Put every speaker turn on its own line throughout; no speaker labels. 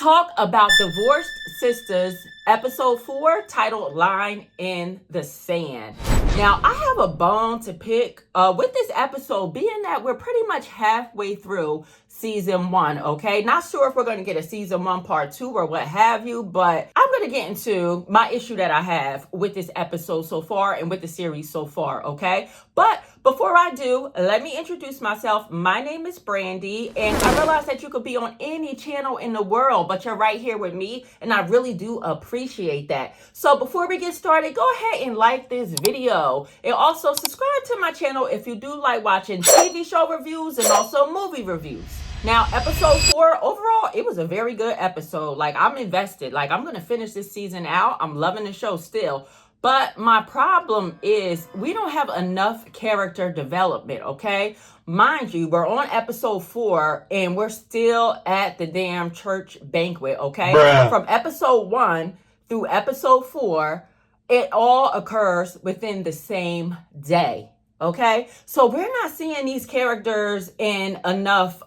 talk about Divorced Sisters, episode 4, titled Line in the Sand. Now, I have a bone to pick with this episode, being that we're pretty much halfway through season 1, okay? Not sure if we're going to get a season 1 part 2 or what have you, but I'm going to get into my issue that I have with this episode so far and with the series so far, okay? But before I do, let me introduce myself. My name is Brandi, and I realize that you could be on any channel in the world, but you're right here with me, and I really do appreciate that. So before we get started, go ahead and like this video, and also subscribe to my channel if you do like watching TV show reviews and also movie reviews. Now, episode 4, overall, it was a very good episode. Like, I'm invested. Like, I'm going to finish this season out. I'm loving the show still. But my problem is we don't have enough character development, okay? Mind you, we're on episode 4 and we're still at the damn church banquet, okay?
Bruh.
From episode 1 through episode 4, it all occurs within the same day. Okay, so we're not seeing these characters in enough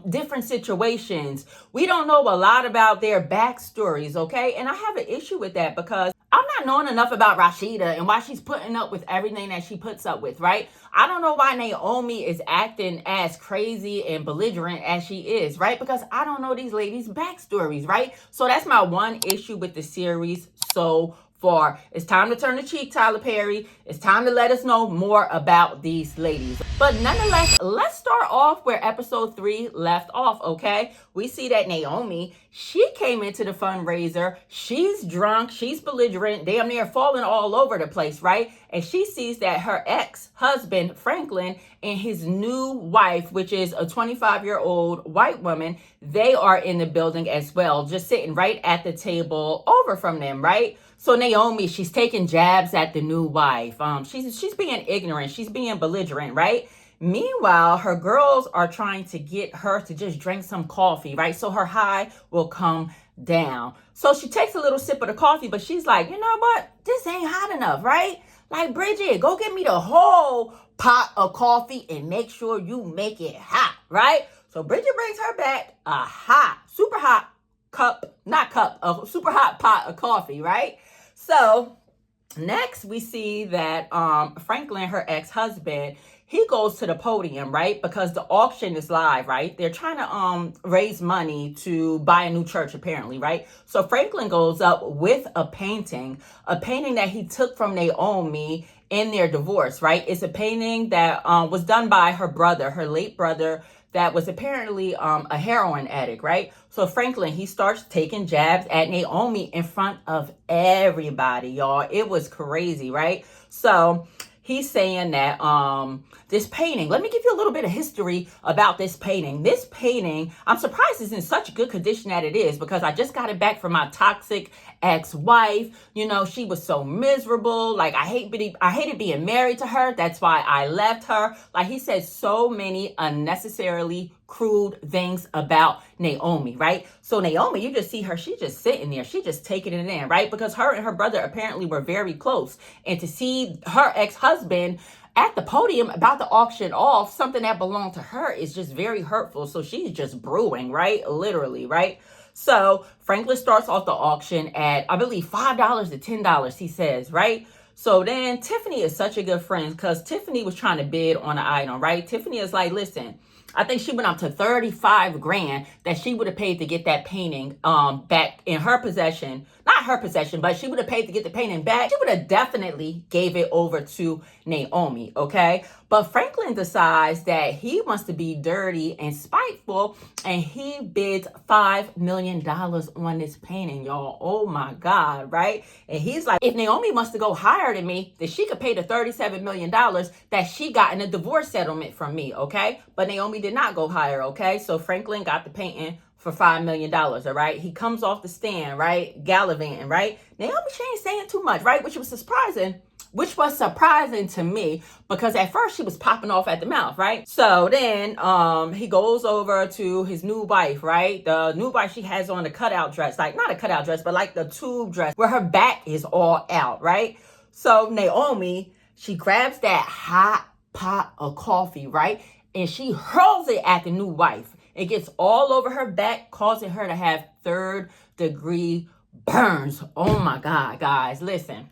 different situations. We don't know a lot about their backstories, okay? And I have an issue with that because I'm not knowing enough about Rashida and why she's putting up with everything that she puts up with, right? I don't know why Naomi is acting as crazy and belligerent as she is, right? Because I don't know these ladies' backstories, right? So that's my one issue with the series so far. It's time to turn the cheek, Tyler Perry. It's time to let us know more about these ladies. But nonetheless, let's start off where episode 3 left off, okay? We see that Naomi, she came into the fundraiser. She's drunk. She's belligerent. Damn near falling all over the place, right? And she sees that her ex-husband, Franklin, and his new wife, which is a 25-year-old white woman, they are in the building as well, just sitting right at the table over from them, right? So Naomi, she's taking jabs at the new wife. She's being ignorant. She's being belligerent, right? Meanwhile, her girls are trying to get her to just drink some coffee, right? So her high will come down. So she takes a little sip of the coffee, but she's like, you know what? This ain't hot enough, right? Like, Bridget, go get me the whole pot of coffee and make sure you make it hot, right? So Bridget brings her back a super hot a super hot pot of coffee, right? So next we see that Franklin, her ex-husband, he goes to the podium, right? Because the auction is live, right? They're trying to raise money to buy a new church, apparently, right? So Franklin goes up with a painting that he took from Naomi in their divorce, right? It's a painting that was done by her brother, her late brother, that was apparently a heroin addict, right? So Franklin, he starts taking jabs at Naomi in front of everybody, y'all. It was crazy, right? So he's saying that this painting, let me give you a little bit of history about this painting. This painting, I'm surprised it's in such good condition that it is, because I just got it back from my toxic ex-wife. You know, she was so miserable. Like, I hated being married to her. That's why I left her. Like, he said so many unnecessarily crude things about Naomi, right? So Naomi, you just see her, she just sitting there, she just taking it in, right? Because her and her brother apparently were very close. And to see her ex-husband at the podium about to auction off something that belonged to her is just very hurtful. So she's just brewing, right? Literally, right? So Franklin starts off the auction at, I believe, $5 to $10, he says, right? So then Tiffany is such a good friend, because Tiffany was trying to bid on an item, right? Tiffany is like, listen, I think she went up to 35 grand that she would have paid to get that painting back in her possession. Not her possession, but she would have paid to get the painting back. She would have definitely gave it over to Naomi, okay? But Franklin decides that he wants to be dirty and spiteful, and he bids $5 million on this painting, y'all. Oh my God, right? And he's like, if Naomi wants to go higher than me, then she could pay the $37 million that she got in a divorce settlement from me, okay? But Naomi did not go higher, okay? So Franklin got the painting for $5 million, all right? He comes off the stand, right? Gallivanting, right? Naomi, she ain't saying too much, right? Which was surprising to me, because at first she was popping off at the mouth, right? So then he goes over to his new wife, right? The new wife, she has on a cutout dress, like not a cutout dress, but like the tube dress where her back is all out, right? So Naomi, she grabs that hot pot of coffee, right? And she hurls it at the new wife. It gets all over her back, causing her to have third-degree burns. Oh my God, guys, listen.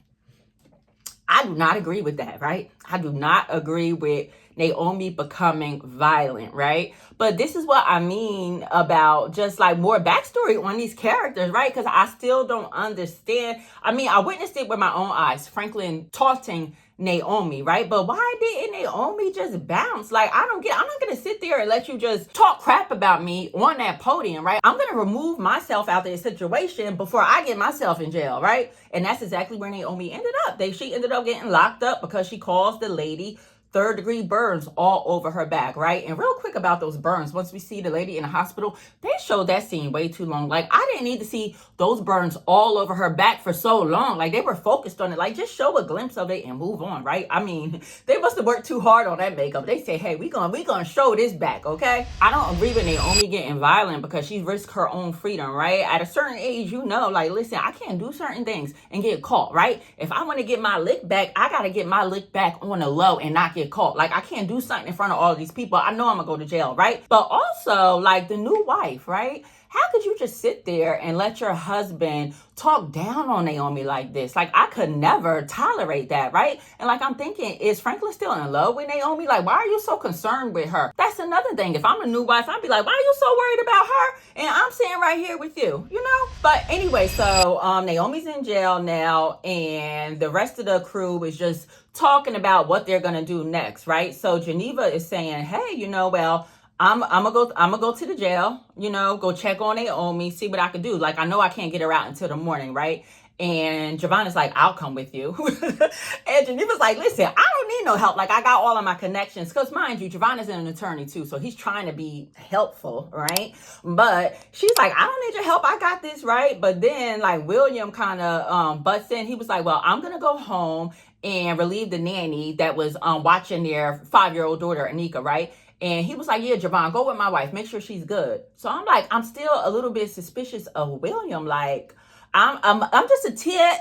I do not agree with that, right? I do not agree with Naomi becoming violent, right? But this is what I mean about just like more backstory on these characters, right? Because I still don't understand. I mean, I witnessed it with my own eyes, Franklin taunting Naomi, right? But why didn't Naomi just bounce? Like, I'm not going to sit there and let you just talk crap about me on that podium, right? I'm going to remove myself out of the situation before I get myself in jail, right? And that's exactly where Naomi ended up. She ended up getting locked up because she caused the lady third-degree burns all over her back, right? And real quick about those burns, once we see the lady in the hospital, they showed that scene way too long. Like, I didn't need to see those burns all over her back for so long. Like, they were focused on it. Like, just show a glimpse of it and move on, right? I mean, they must have worked too hard on that makeup. They say, hey, we gonna show this back, okay? I don't agree with Naomi getting violent because she risked her own freedom, right? At a certain age, you know, like, listen, I can't do certain things and get caught, right? If I want to get my lick back, I gotta get my lick back on the low and not get caught. Like, I can't do something in front of all of these people. I know I'm gonna go to jail, right? But also, like, the new wife, right? How could you just sit there and let your husband talk down on Naomi like this? Like, I could never tolerate that, right? And like, I'm thinking, is Franklin still in love with Naomi? Like, why are you so concerned with her? That's another thing. If I'm a new wife, I'd be like, why are you so worried about her? And I'm sitting right here with you, you know? But anyway, so Naomi's in jail now, and the rest of the crew is just talking about what they're gonna do next, right? So Geneva is saying, hey, you know, well, I'm gonna go to the jail, you know, go check on Naomi, see what I can do. Like, I know I can't get her out until the morning, right? And Javon's like, I'll come with you. And Geneva's like, listen, I don't need no help. Like, I got all of my connections. Because mind you, Javon is an attorney too. So he's trying to be helpful, right? But she's like, I don't need your help. I got this, right? But then like William kind of butts in. He was like, well, I'm going to go home and relieve the nanny that was watching their 5-year-old daughter, Anika, right? And he was like, yeah, Javon, go with my wife. Make sure she's good. So I'm like, I'm still a little bit suspicious of William. Like, I'm just a tad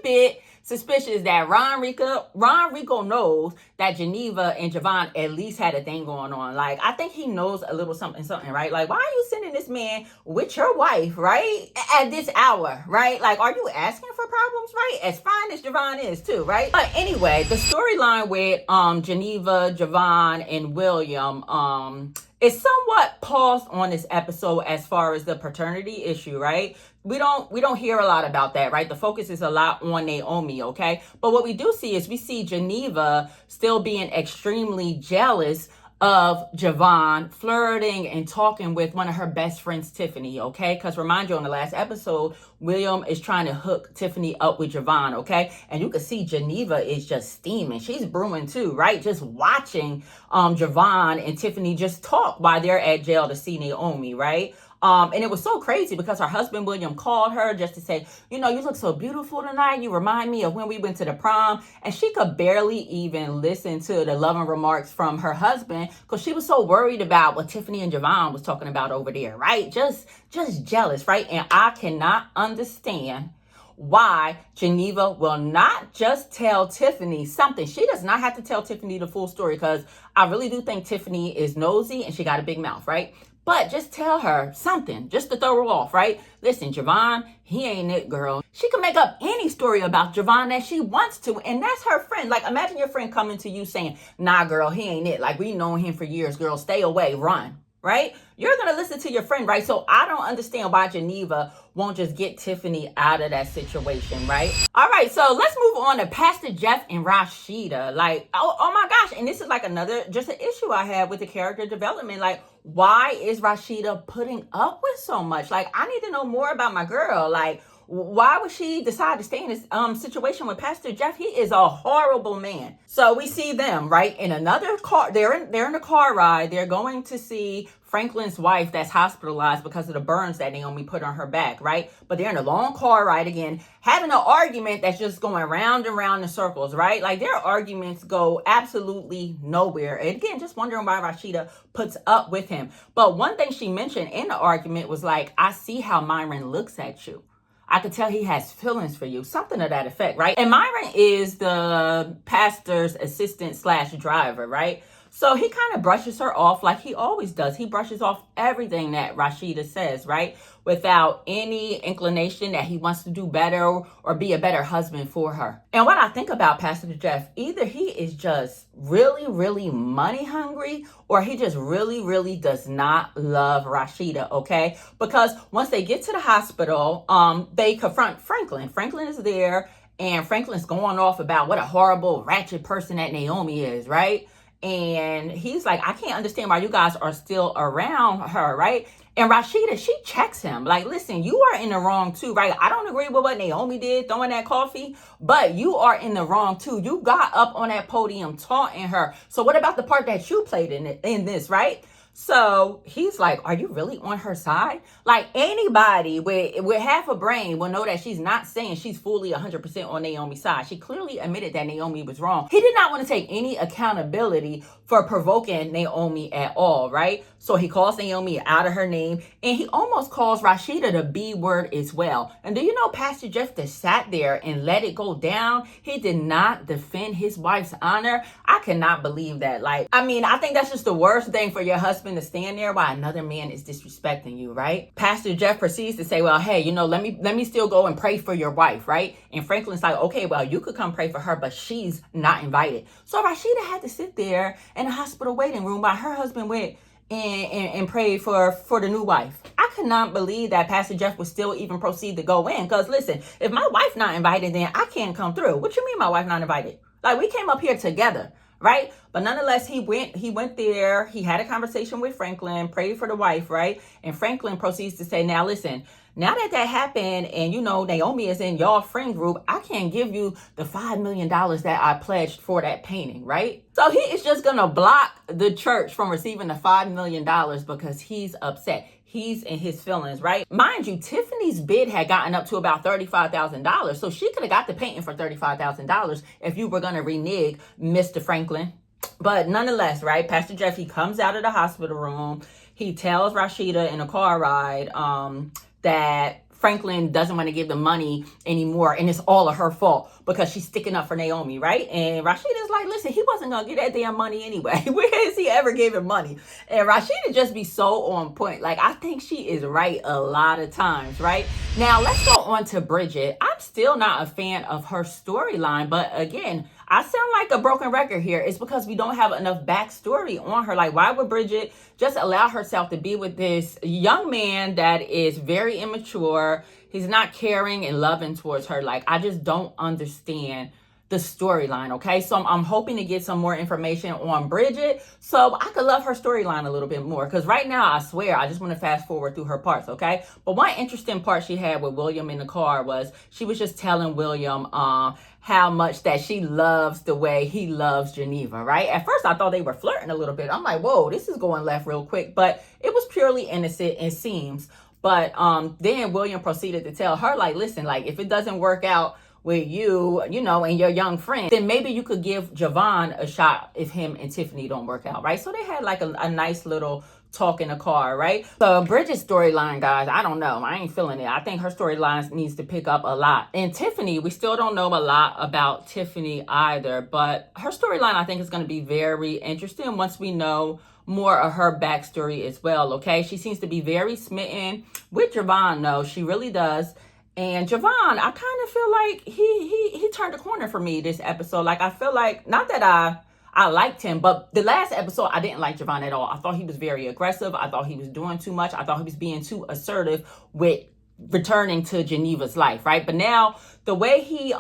bit suspicious that Ron Rico knows that Geneva and Javon at least had a thing going on. Like, I think he knows a little something, right? Like, why are you sending this man with your wife, right? At this hour, right? Like, are you asking for problems, right? As fine as Javon is too, right? But anyway, the storyline with Geneva, Javon, and William, is somewhat paused on this episode as far as the paternity issue, right? We don't hear a lot about that, right? The focus is a lot on Naomi, okay? But what we do see is we see Geneva still being extremely jealous of Javon, flirting and talking with one of her best friends, Tiffany, okay? Because remind you, on the last episode, William is trying to hook Tiffany up with Javon, okay? And you can see Geneva is just steaming. She's brewing too, right? Just watching Javon and Tiffany just talk while they're at jail to see Naomi, right? And it was so crazy because her husband, William, called her just to say, you know, you look so beautiful tonight. You remind me of when we went to the prom. And she could barely even listen to the loving remarks from her husband because she was so worried about what Tiffany and Javon was talking about over there, right? Just jealous, right? And I cannot understand why Geneva will not just tell Tiffany something. She does not have to tell Tiffany the full story because I really do think Tiffany is nosy and she got a big mouth, right? But just tell her something, just to throw her off, right? Listen, Javon, he ain't it, girl. She can make up any story about Javon that she wants to, and that's her friend. Like, imagine your friend coming to you saying, nah, girl, he ain't it. Like, we known him for years, girl. Stay away, run, right? You're going to listen to your friend, right? So I don't understand why Geneva won't just get Tiffany out of that situation, right? All right, so let's move on to Pastor Jeff and Rashida. Like, oh my gosh. And this is like just an issue I have with the character development. Like, why is Rashida putting up with so much? Like, I need to know more about my girl. Like, why would she decide to stay in this situation with Pastor Jeff? He is a horrible man. So we see them, right, in another car. They're in a car ride. They're going to see Franklin's wife that's hospitalized because of the burns that Naomi put on her back, right? But they're in a long car ride again, having an argument that's just going round and round in circles, right? Like, their arguments go absolutely nowhere. And again, just wondering why Rashida puts up with him. But one thing she mentioned in the argument was like, I see how Myron looks at you. I could tell he has feelings for you. Something to that effect, right? And Myron is the pastor's assistant / driver, right? So he kind of brushes her off like he always does. He brushes off everything that Rashida says, right? Without any inclination that he wants to do better or be a better husband for her. And what I think about Pastor Jeff, either he is just really, really money hungry, or he just really, really does not love Rashida, okay? Because once they get to the hospital, they confront Franklin. Franklin is there, and Franklin's going off about what a horrible, ratchet person that Naomi is, right? And he's like, I can't understand why you guys are still around her, right? And Rashida, she checks him like, listen, you are in the wrong too, right? I don't agree with what Naomi did, throwing that coffee, but you are in the wrong too. You got up on that podium taunting her. So what about the part that you played in this, right? So he's like, are you really on her side? Like anybody with half a brain will know that she's not saying she's fully 100% on Naomi's side. She clearly admitted that Naomi was wrong. He did not want to take any accountability for provoking Naomi at all, right? So he calls Naomi out of her name, and he almost calls Rashida the B word as well. And do you know Pastor Jeff just sat there and let it go down? He did not defend his wife's honor. I cannot believe that. Like, I mean, I think that's just the worst thing for your husband to stand there while another man is disrespecting you, right? Pastor Jeff proceeds to say, well, hey, let me still go and pray for your wife, right? And Franklin's like, okay, well, you could come pray for her, but she's not invited. So Rashida had to sit there in the hospital waiting room while her husband went and prayed for the new wife. I could not believe that Pastor Jeff would still even proceed to go in. Because listen, if my wife not invited, then I can't come through. What you mean my wife not invited? Like, we came up here together, right? But nonetheless, he went there. He had a conversation with Franklin, prayed for the wife, right? And Franklin proceeds to say, now listen, now that happened and Naomi is in y'all friend group, I can't give you the $5 million that I pledged for that painting, right? So he is just going to block the church from receiving the $5 million because he's upset. He's in his feelings, right? Mind you, Tiffany's bid had gotten up to about $35,000. So she could have got the painting for $35,000 if you were going to renege Mr. Franklin. But nonetheless, right, Pastor Jeff, he comes out of the hospital room. He tells Rashida in a car ride that Franklin doesn't want to give the money anymore, and it's all of her fault because she's sticking up for Naomi, right? And Rashida's like, listen, he wasn't going to get that damn money anyway. Where has he ever given money? And Rashida just be so on point. Like, I think she is right a lot of times, right? Now, let's go on to Bridget. I'm still not a fan of her storyline, but again, I sound like a broken record here. It's because we don't have enough backstory on her. Like, why would Bridget just allow herself to be with this young man that is very immature? He's not caring and loving towards her. Like, I just don't understand the storyline, okay? So I'm hoping to get some more information on Bridget so I could love her storyline a little bit more. Because right now, I swear, I just want to fast forward through her parts, okay? But one interesting part she had with William in the car was she was just telling William how much that she loves the way he loves Geneva, right? At first, I thought they were flirting a little bit. I'm like, whoa, this is going left real quick. But it was purely innocent, it seems. But then William proceeded to tell her, like, listen, like, if it doesn't work out with you, and your young friend, then maybe you could give Javon a shot if him and Tiffany don't work out, right? So they had like a nice little talk in the car, right? So Bridget's storyline, guys, I don't know. I ain't feeling it. I think her storyline needs to pick up a lot. And Tiffany, we still don't know a lot about Tiffany either, but her storyline, I think, is going to be very interesting once we know more of her backstory as well, okay? She seems to be very smitten with Javon, though. She really does. And Javon, I kind of feel like he turned a corner for me this episode. Like, I feel like, not that I liked him, but the last episode, I didn't like Javon at all. I thought he was very aggressive. I thought he was doing too much. I thought he was being too assertive with returning to Geneva's life, right? But now, the way he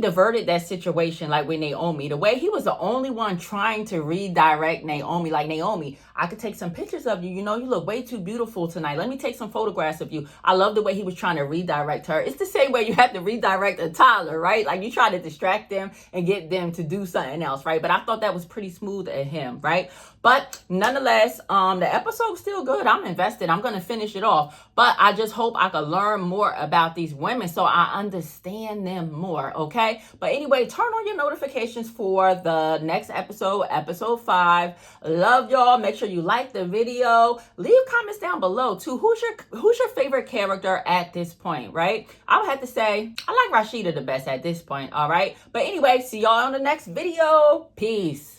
diverted that situation, like with Naomi, the way he was the only one trying to redirect Naomi, like, Naomi, I could take some pictures of you. You look way too beautiful tonight. Let me take some photographs of you. I love the way he was trying to redirect her. It's the same way you have to redirect a toddler, right? Like, you try to distract them and get them to do something else, right? But I thought that was pretty smooth at him, right? But nonetheless, the episode's still good. I'm invested. I'm going to finish it off. But I just hope I can learn more about these women so I understand them more, okay? But anyway, turn on your notifications for the next episode, episode 5. Love y'all. Make sure you like the video. Leave comments down below too. Who's your favorite character at this point, right? I would have to say I like Rashida the best at this point, all right? But anyway, see y'all on the next video. Peace.